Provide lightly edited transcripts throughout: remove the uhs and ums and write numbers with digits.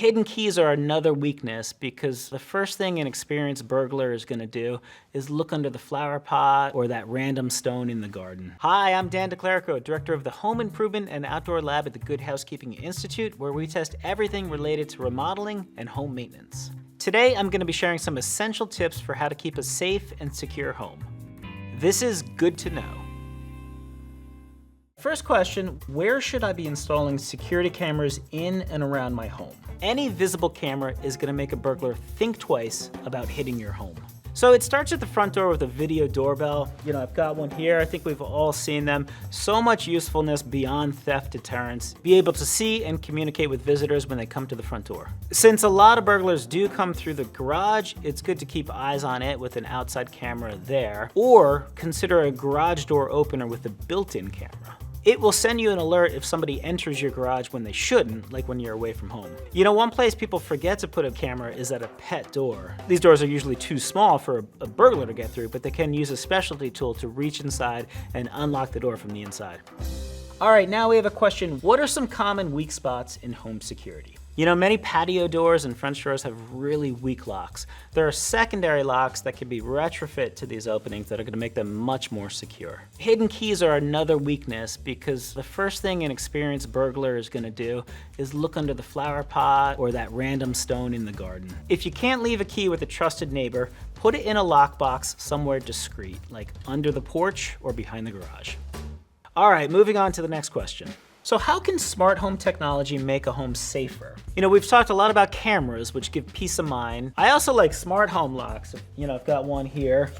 Hidden keys are another weakness because the first thing an experienced burglar is going to do is look under the flower pot or that random stone in the garden. Hi, I'm Dan DiClerico, director of the Home Improvement and Outdoor Lab at the Good Housekeeping Institute, where we test everything related to remodeling and home maintenance. Today, I'm going to be sharing some essential tips for how to keep a safe and secure home. This is good to know. First question, where should I be installing security cameras in and around my home? Any visible camera is going to make a burglar think twice about hitting your home. So it starts at the front door with a video doorbell. I've got one here. I think we've all seen them. So much usefulness beyond theft deterrence. Be able to see and communicate with visitors when they come to the front door. Since a lot of burglars do come through the garage, it's good to keep eyes on it with an outside camera there, or consider a garage door opener with a built-in camera. It will send you an alert if somebody enters your garage when they shouldn't, like when you're away from home. One place people forget to put a camera is at a pet door. These doors are usually too small for a burglar to get through, but they can use a specialty tool to reach inside and unlock the door from the inside. All right, now we have a question. What are some common weak spots in home security? Many patio doors and French doors have really weak locks. There are secondary locks that can be retrofit to these openings that are going to make them much more secure. Hidden keys are another weakness because the first thing an experienced burglar is going to do is look under the flower pot or that random stone in the garden. If you can't leave a key with a trusted neighbor, put it in a lockbox somewhere discreet, like under the porch or behind the garage. All right, moving on to the next question. So how can smart home technology make a home safer? We've talked a lot about cameras, which give peace of mind. I also like smart home locks. I've got one here.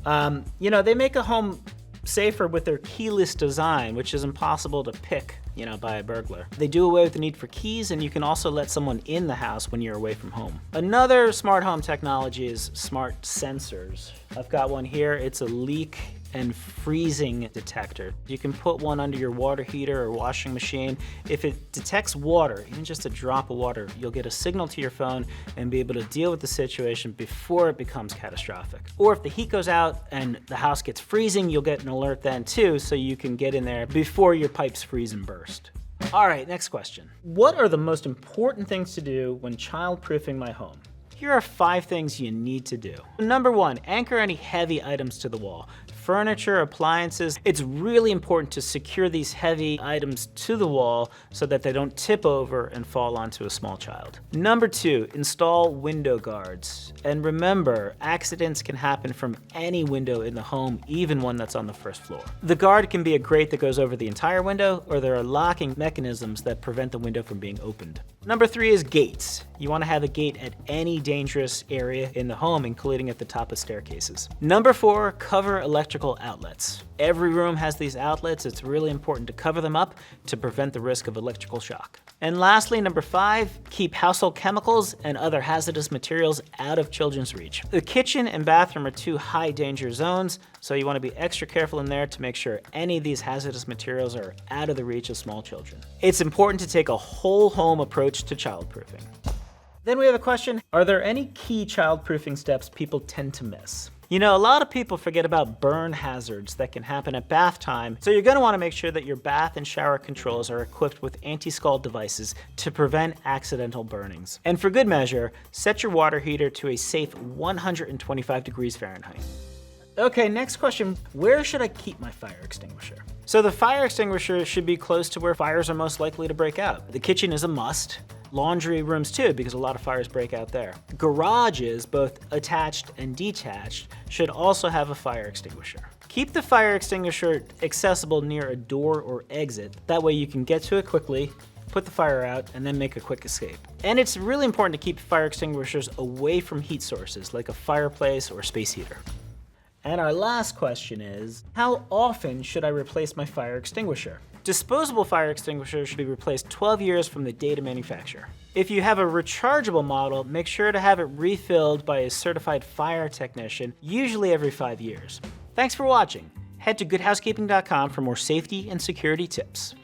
They make a home safer with their keyless design, which is impossible to pick, by a burglar. They do away with the need for keys, and you can also let someone in the house when you're away from home. Another smart home technology is smart sensors. I've got one here. It's a leak and freezing detector. You can put one under your water heater or washing machine. If it detects water, even just a drop of water, you'll get a signal to your phone and be able to deal with the situation before it becomes catastrophic. Or if the heat goes out and the house gets freezing, you'll get an alert then too, so you can get in there before your pipes freeze and burst. All right, next question. What are the most important things to do when childproofing my home? Here are 5 things you need to do. Number 1, anchor any heavy items to the wall. Furniture, appliances. It's really important to secure these heavy items to the wall so that they don't tip over and fall onto a small child. Number 2, install window guards. And remember, accidents can happen from any window in the home, even one that's on the first floor. The guard can be a grate that goes over the entire window, or there are locking mechanisms that prevent the window from being opened. Number 3 is gates. You want to have a gate at any dangerous area in the home, including at the top of staircases. Number 4, cover electrical outlets. Every room has these outlets. It's really important to cover them up to prevent the risk of electrical shock. And lastly, number 5, keep household chemicals and other hazardous materials out of children's reach. The kitchen and bathroom are 2 high danger zones, so you want to be extra careful in there to make sure any of these hazardous materials are out of the reach of small children. It's important to take a whole home approach to childproofing. Then we have a question, are there any key childproofing steps people tend to miss? A lot of people forget about burn hazards that can happen at bath time, so you're going to want to make sure that your bath and shower controls are equipped with anti-scald devices to prevent accidental burnings. And for good measure, set your water heater to a safe 125 degrees Fahrenheit. Okay, next question, where should I keep my fire extinguisher? So the fire extinguisher should be close to where fires are most likely to break out. The kitchen is a must. Laundry rooms too, because a lot of fires break out there. Garages, both attached and detached, should also have a fire extinguisher. Keep the fire extinguisher accessible near a door or exit. That way you can get to it quickly, put the fire out, and then make a quick escape. And it's really important to keep fire extinguishers away from heat sources, like a fireplace or space heater. And our last question is, how often should I replace my fire extinguisher? Disposable fire extinguishers should be replaced 12 years from the date of manufacture. If you have a rechargeable model, make sure to have it refilled by a certified fire technician, usually every 5 years. Thanks for watching. Head to goodhousekeeping.com for more safety and security tips.